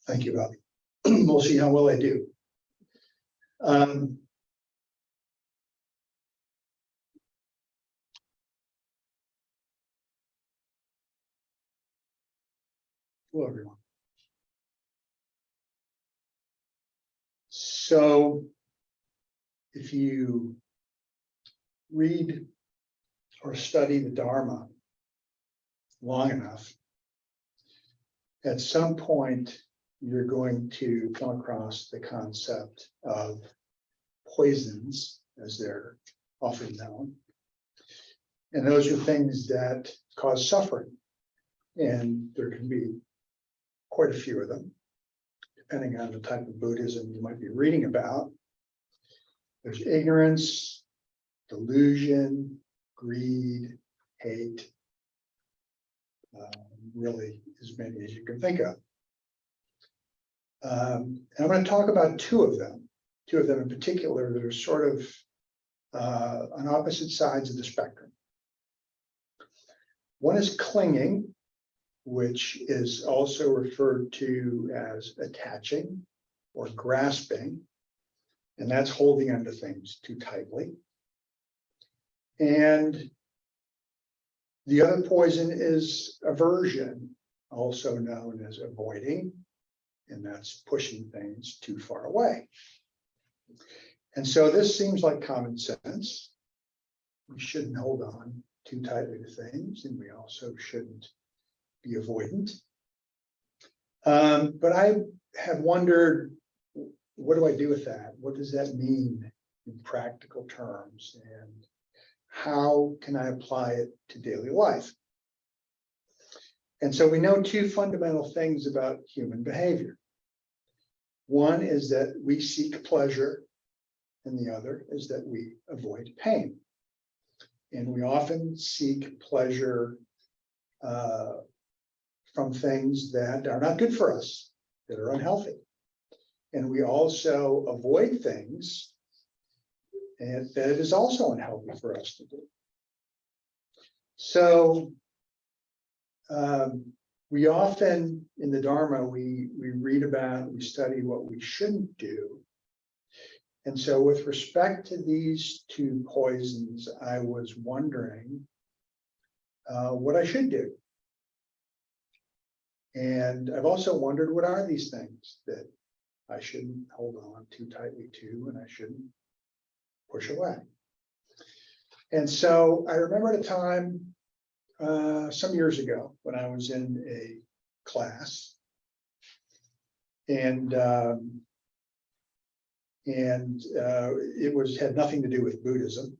Thank you, Bob. We'll see how well I do. Hello, everyone. So, if you read or study the Dharma long enough, at some point you're going to come across the concept of poisons, as they're often known. And those are things that cause suffering. And there can be quite a few of them, depending on the type of Buddhism you might be reading about. There's ignorance, delusion, greed, hate, really as many as you can think of. And I'm going to talk about two of them in particular that are sort of on opposite sides of the spectrum. One is clinging, which is also referred to as attaching or grasping, and that's holding onto things too tightly. And the other poison is aversion, also known as avoiding, and that's pushing things too far away. And so this seems like common sense. We shouldn't hold on too tightly to things, and we also shouldn't be avoidant. But I have wondered, what do I do with that? What does that mean in practical terms? And how can I apply it to daily life? And so we know two fundamental things about human behavior. One is that we seek pleasure, and the other is that we avoid pain. And we often seek pleasure from things that are not good for us, that are unhealthy. And we also avoid things and that is also unhealthy for us to do. So we often, in the Dharma, we read about, we study what we shouldn't do. And so with respect to these two poisons, I was wondering what I should do. And I've also wondered, what are these things that I shouldn't hold on too tightly to and I shouldn't push away? And so I remember at a time some years ago when I was in a class, and it had nothing to do with Buddhism.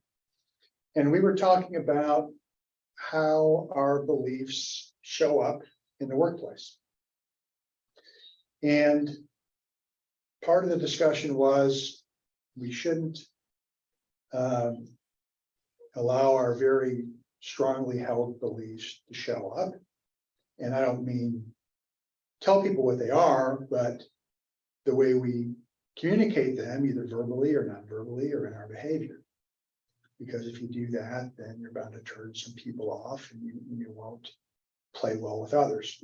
And we were talking about how our beliefs show up in the workplace. And part of the discussion was we shouldn't allow our very strongly held beliefs to show up. And I don't mean tell people what they are, but the way we communicate them, either verbally or non-verbally or in our behavior. Because if you do that, then you're bound to turn some people off and you won't play well with others.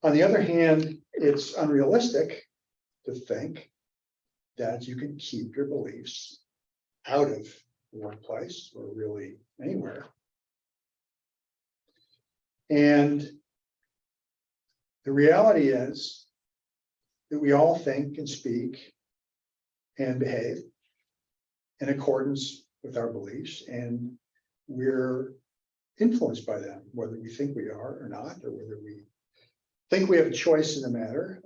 On the other hand, it's unrealistic to think that you can keep your beliefs out of the workplace or really anywhere. And the reality is that we all think and speak and behave in accordance with our beliefs, and we're influenced by them, whether we think we are or not, or whether we think we have a choice in the matter.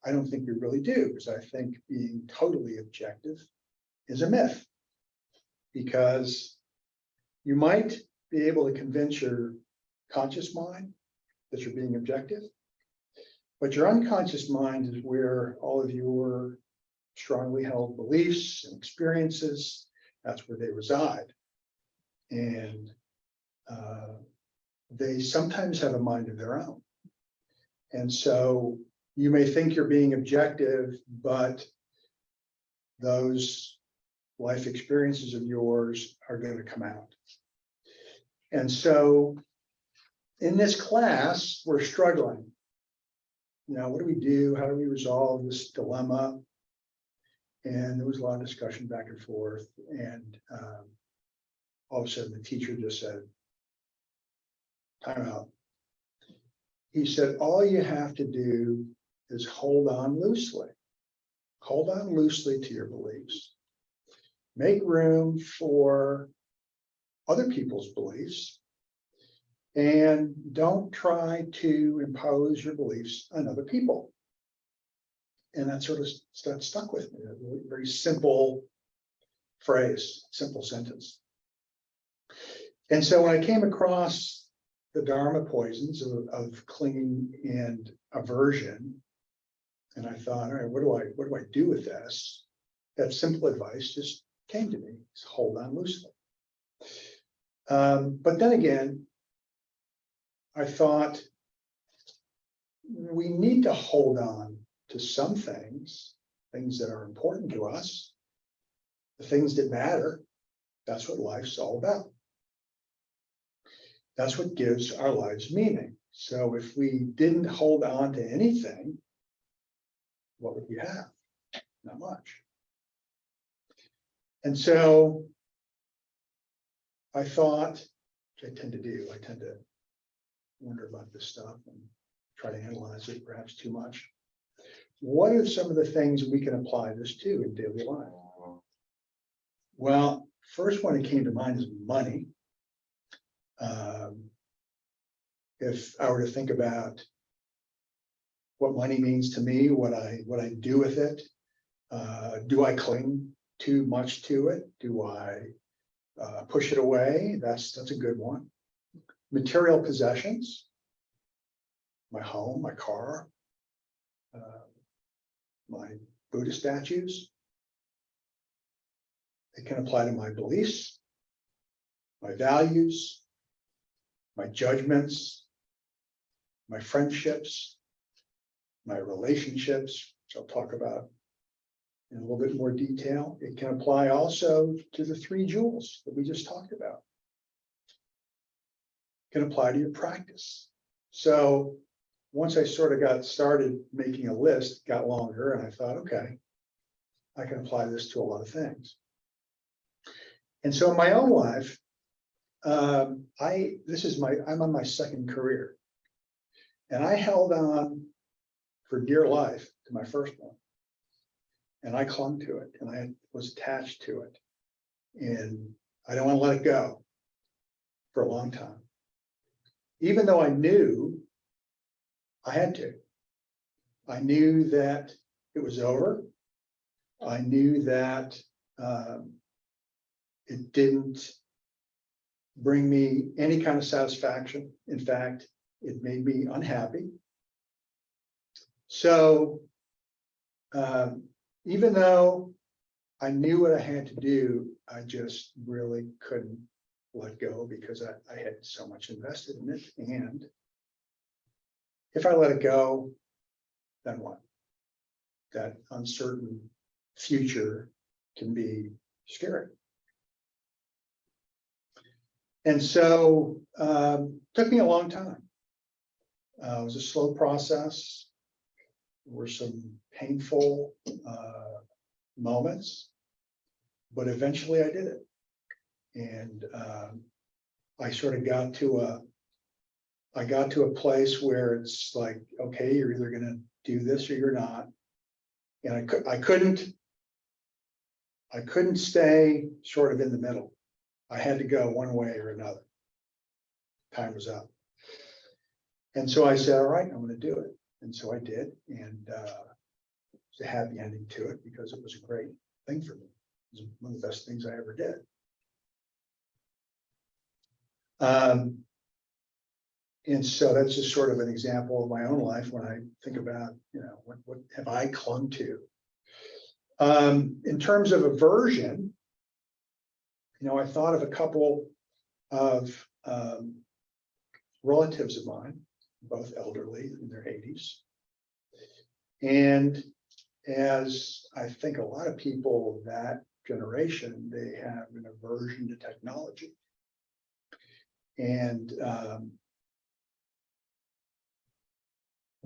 I don't think we really do, because I think being totally objective is a myth, because you might be able to convince your conscious mind that you're being objective, but your unconscious mind is where all of your strongly held beliefs and experiences, that's where they reside. And they sometimes have a mind of their own. And so you may think you're being objective, but those life experiences of yours are going to come out. And so in this class, we're struggling what do we do? How do we resolve this dilemma? And there was a lot of discussion back and forth. And all of a sudden the teacher just said, time out. He said, all you have to do is hold on loosely. Hold on loosely to your beliefs. Make room for other people's beliefs. And don't try to impose your beliefs on other people. And that sort of stuck with me. A very simple phrase, simple sentence. And so when I came across the Dharma poisons of clinging and aversion, and I thought, all right, what do I do with this? That simple advice just came to me: just hold on loosely. But then again, I thought we need to hold on to some things that are important to us, the things that matter. That's what life's all about. That's what gives our lives meaning. So if we didn't hold on to anything, what would we have? Not much. And so I thought, which I tend to do, I tend to wonder about this stuff and try to analyze it perhaps too much. What are some of the things we can apply this to in daily life? Well, first one that came to mind is money. If I were to think about what money means to me, what I do with it, do I cling too much to it? Do I push it away? That's a good one. Material possessions, my home, my car, my Buddha statues. It can apply to my beliefs, my values, my judgments, my friendships, my relationships, which I'll talk about in a little bit more detail. It can apply also to the 3 jewels that we just talked about. It can apply to your practice. So once I sort of got started making a list, it got longer, and I thought, okay, I can apply this to a lot of things. And so in my own life, I'm on my second career, and I held on for dear life to my first one, and I clung to it, and I was attached to it, and I don't want to let it go for a long time, even though I knew I had to. I knew that it was over. I knew that it didn't bring me any kind of satisfaction. In fact, it made me unhappy. So even though I knew what I had to do, I just really couldn't let go because I had so much invested in it. And if I let it go, then what? That uncertain future can be scary. And so it took me a long time. It was a slow process. There were some painful moments, but eventually I did it. And I sort of got to a place where it's like, okay, you're either going to do this or you're not. And I couldn't stay sort of in the middle. I had to go one way or another. Time was up. And so I said, all right, I'm going to do it. And so I did. And it's a happy ending to it because it was a great thing for me. It was one of the best things I ever did. And so that's just sort of an example of my own life when I think about, what have I clung to? In terms of aversion, I thought of a couple of relatives of mine, both elderly in their 80s. And as I think a lot of people of that generation, they have an aversion to technology. And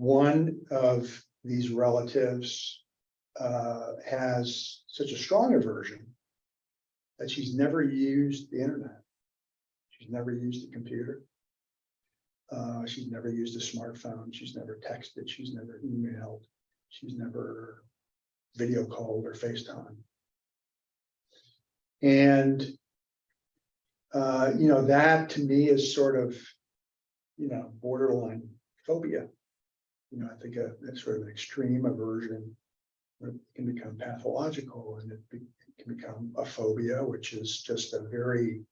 one of these relatives has such a strong aversion that she's never used the internet. She's never used a computer. She's never used a smartphone. She's never texted. She's never emailed. She's never video called or FaceTime. And, that to me is sort of, borderline phobia. I think that's sort of an extreme aversion. It can become pathological, and it can become a phobia, which is just a very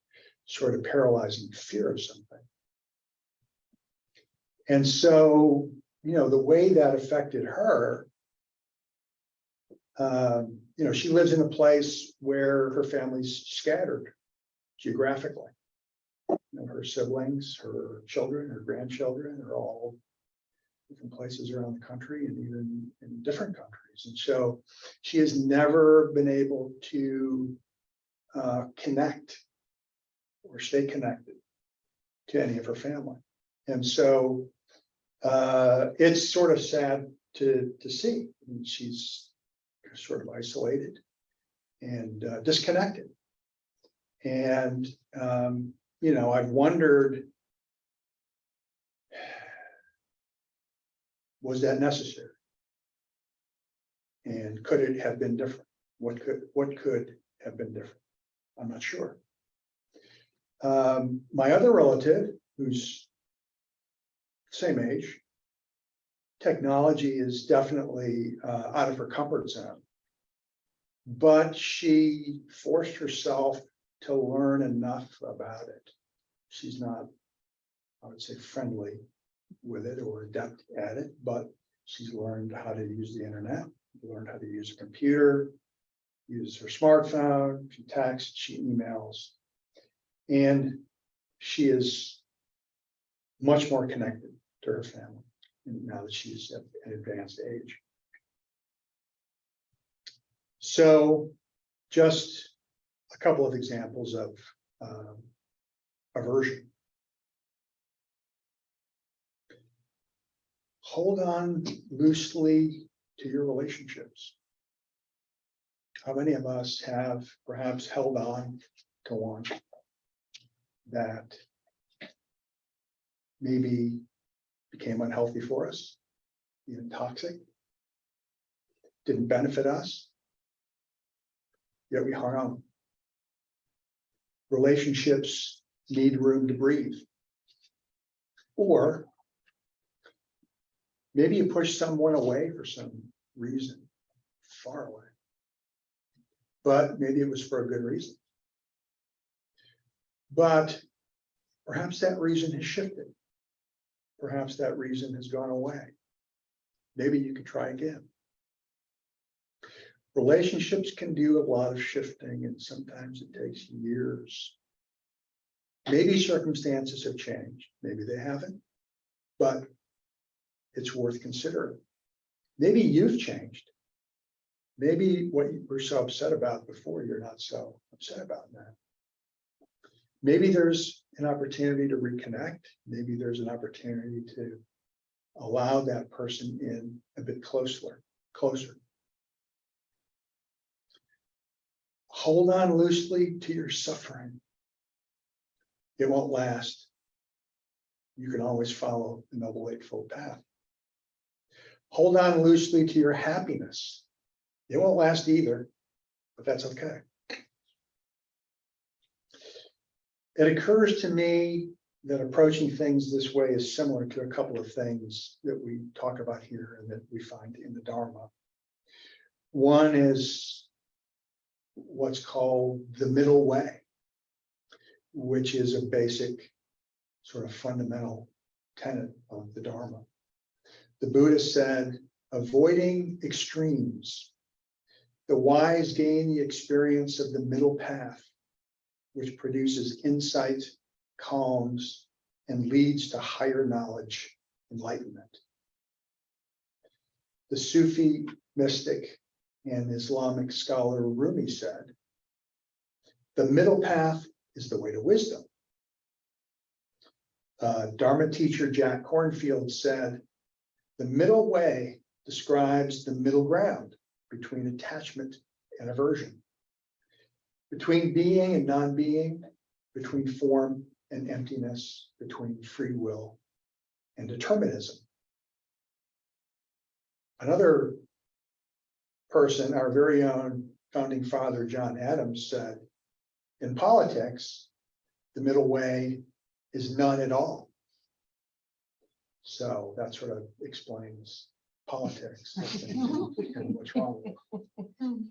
sort of paralyzing fear of something. And so, the way that affected her, she lives in a place where her family's scattered geographically. Her siblings, her children, her grandchildren are all different places around the country and even in different countries. And so she has never been able to connect or stay connected to any of her family. And so it's sort of sad to see. I mean, she's sort of isolated and disconnected. And, I've wondered, was that necessary? And could it have been different? What could have been different? I'm not sure. My other relative, who's same age, technology is definitely out of her comfort zone, but she forced herself to learn enough about it. She's not, I would say, friendly with it or adept at it, but she's learned how to use the internet, learned how to use a computer, uses her smartphone, she texts, she emails, and she is much more connected to her family now that she's at an advanced age. So just a couple of examples of aversion. Hold on loosely to your relationships. How many of us have perhaps held on to one that maybe became unhealthy for us, even toxic, didn't benefit us, yet we hung on? Relationships need room to breathe. Or maybe you push someone away for some reason, far away, but maybe it was for a good reason. But perhaps that reason has shifted. Perhaps that reason has gone away. Maybe you could try again. Relationships can do a lot of shifting, and sometimes it takes years. Maybe circumstances have changed, maybe they haven't, but it's worth considering. Maybe you've changed. Maybe what you were so upset about before, you're not so upset about now. Maybe there's an opportunity to reconnect. Maybe there's an opportunity to allow that person in a bit closer. Hold on loosely to your suffering. It won't last. You can always follow the Noble Eightfold Path. Hold on loosely to your happiness. It won't last either, but that's okay. It occurs to me that approaching things this way is similar to a couple of things that we talk about here and that we find in the Dharma. One is what's called the middle way, which is a basic sort of fundamental tenet of the Dharma. The Buddha said, avoiding extremes, the wise gain the experience of the middle path, which produces insight, calms, and leads to higher knowledge, enlightenment. The Sufi mystic and Islamic scholar Rumi said, the middle path is the way to wisdom. Dharma teacher Jack Kornfield said, The middle way describes the middle ground between attachment and aversion, between being and non-being, between form and emptiness, between free will and determinism. Another person, our very own founding father, John Adams, said, in politics, the middle way is none at all. So that sort of explains politics and what's wrong with it.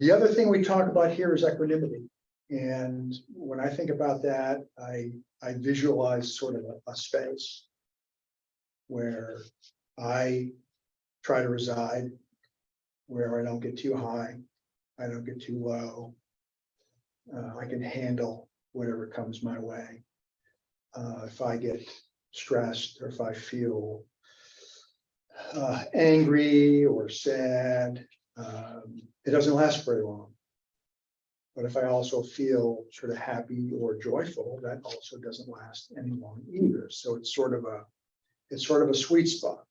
The other thing we talk about here is equanimity. And when I think about that, I visualize sort of a space where I try to reside, where I don't get too high, I don't get too low. I can handle whatever comes my way. If I get stressed or if I feel angry or sad, it doesn't last very long. But if I also feel sort of happy or joyful, that also doesn't last any long either. So it's sort of a sweet spot.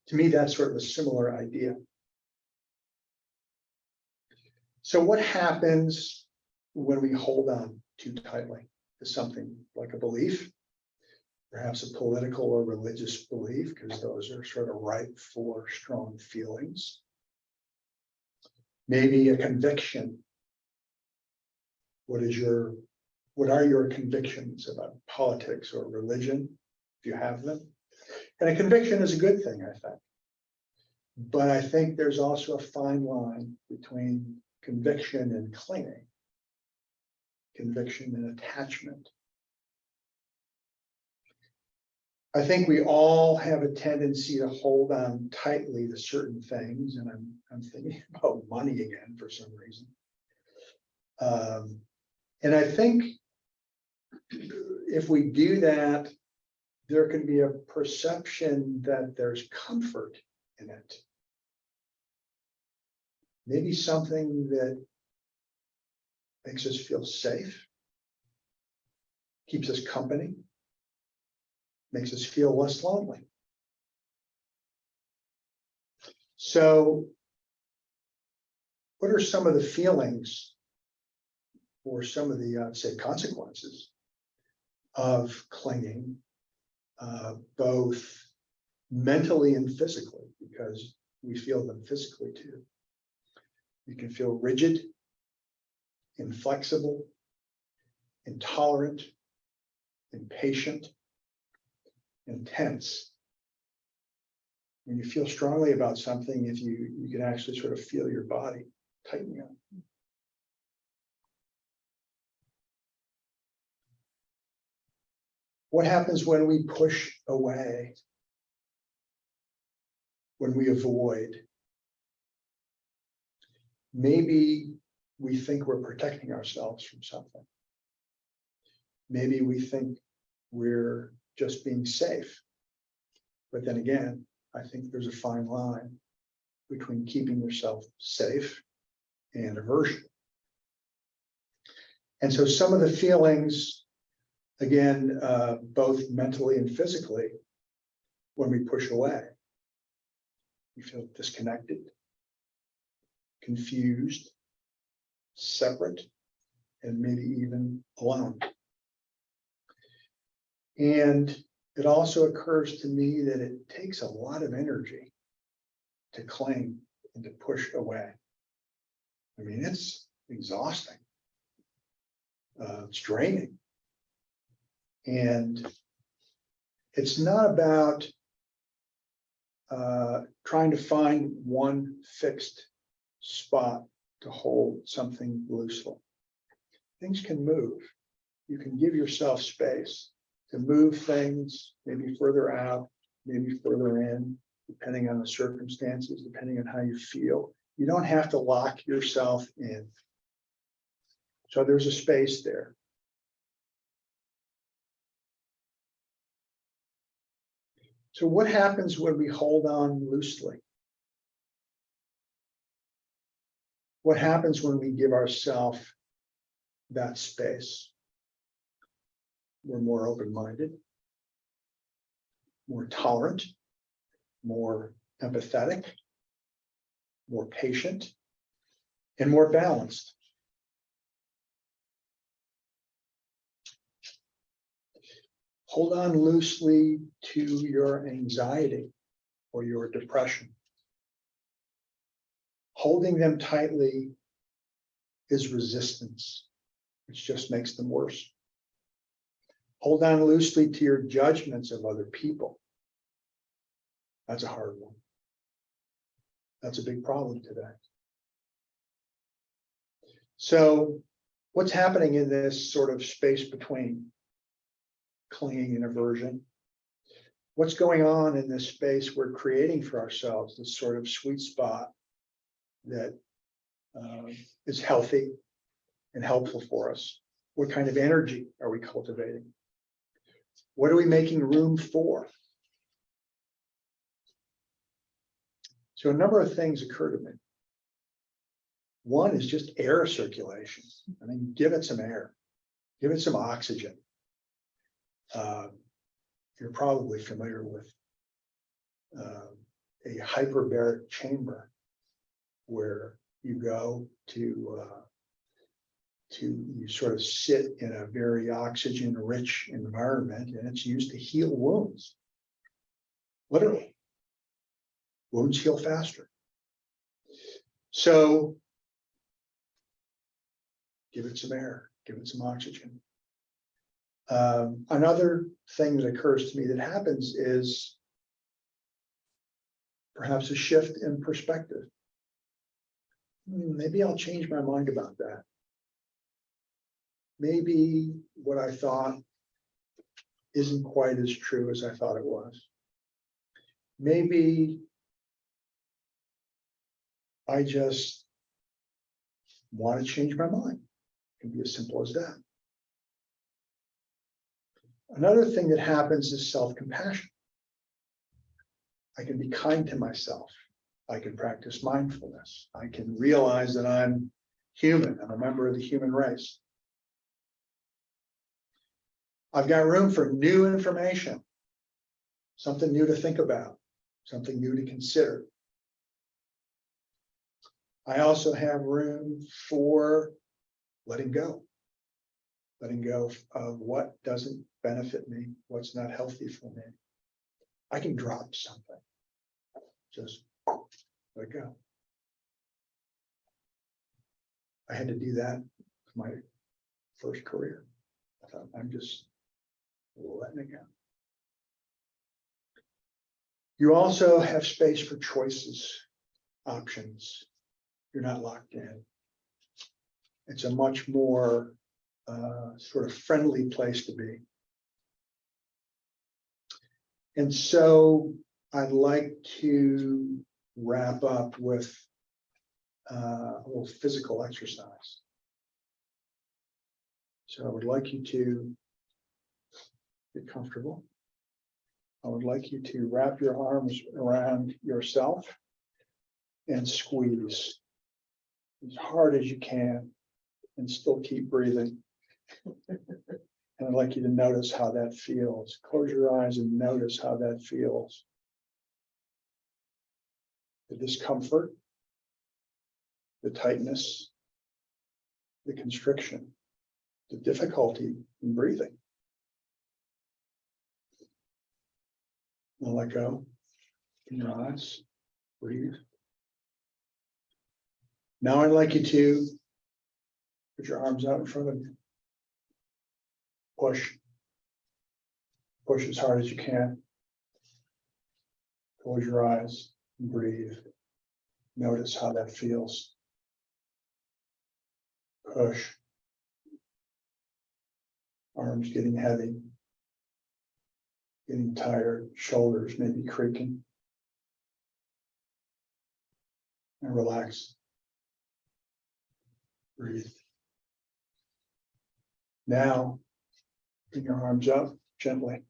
To me, that's sort of a similar idea. So what happens when we hold on too tightly to something like a belief, perhaps a political or religious belief, because those are sort of ripe for strong feelings? Maybe a conviction. What are your convictions about politics or religion, if you have them? And a conviction is a good thing, I think. But I think there's also a fine line between conviction and clinging, conviction and attachment. I think we all have a tendency to hold on tightly to certain things, and I'm thinking about money again for some reason. And I think if we do that, there can be a perception that there's comfort in it. Maybe something that makes us feel safe, keeps us company, makes us feel less lonely. So, what are some of the feelings or some of the, say, consequences of clinging, both mentally and physically, because we feel them physically too? You can feel rigid, inflexible, intolerant, impatient, intense. When you feel strongly about something, if you can actually sort of feel your body tightening up. What happens when we push away, when we avoid? Maybe we think we're protecting ourselves from something. Maybe we think we're just being safe. But then again, I think there's a fine line between keeping yourself safe and aversion. And so some of the feelings, again, both mentally and physically, when we push away, we feel disconnected, confused, separate, and maybe even alone. And it also occurs to me that it takes a lot of energy to cling and to push away. I mean, it's exhausting. It's draining. And it's not about trying to find one fixed spot to hold something loosely. Things can move. You can give yourself space to move things, maybe further out, maybe further in, depending on the circumstances, depending on how you feel. You don't have to lock yourself in. So there's a space there. So what happens when we hold on loosely? What happens when we give ourselves that space? we're more open-minded, more tolerant, more empathetic, more patient, and more balanced. Hold on loosely to your anxiety or your depression. Holding them tightly is resistance, which just makes them worse. Hold on loosely to your judgments of other people. That's a hard one. That's a big problem today. So what's happening in this sort of space between clinging and aversion? What's going on in this space we're creating for ourselves, this sort of sweet spot that is healthy and helpful for us? What kind of energy are we cultivating? What are we making room for? So a number of things occur to me. One is just air circulation. I mean, give it some air, give it some oxygen. You're probably familiar with a hyperbaric chamber where you go to you sort of sit in a very oxygen-rich environment, and it's used to heal wounds. Literally, wounds heal faster. So give it some air, give it some oxygen. Another thing that occurs to me that happens is perhaps a shift in perspective. Maybe I'll change my mind about that. Maybe what I thought isn't quite as true as I thought it was. Maybe I just want to change my mind. It can be as simple as that. Another thing that happens is self-compassion. I can be kind to myself. I can practice mindfulness. I can realize that I'm human. I'm a member of the human race. I've got room for new information, something new to think about, something new to consider. I also have room for letting go of what doesn't benefit me, what's not healthy for me. I can drop something, just let go. I had to do that with my first career. I thought, I'm just letting it go. You also have space for choices, options. You're not locked in. It's a much more sort of friendly place to be. And so I'd like to wrap up with a little physical exercise. So I would like you to get comfortable. I would like you to wrap your arms around yourself and squeeze as hard as you can and still keep breathing. And I'd like you to notice how that feels. Close your eyes and notice how that feels. The discomfort, the tightness, the constriction, the difficulty in breathing. Now let go. Open your eyes. Breathe. Now I'd like you to put your arms out in front of you. Push. Push as hard as you can. Close your eyes and breathe. Notice how that feels. Push. Arms getting heavy. Getting tired. Shoulders maybe creaking. And relax. Breathe. Now, bring your arms up gently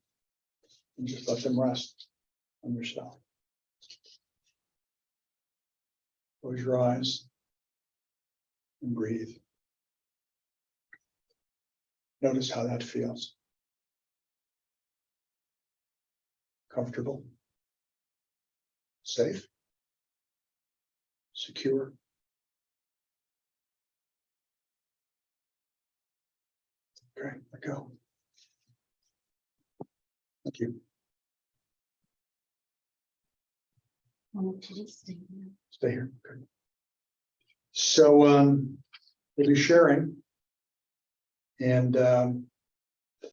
and just let them rest on yourself. Close your eyes and breathe. Notice how that feels. comfortable, safe, secure. Okay, let go. Thank you. Stay here. Okay. So we'll be sharing, and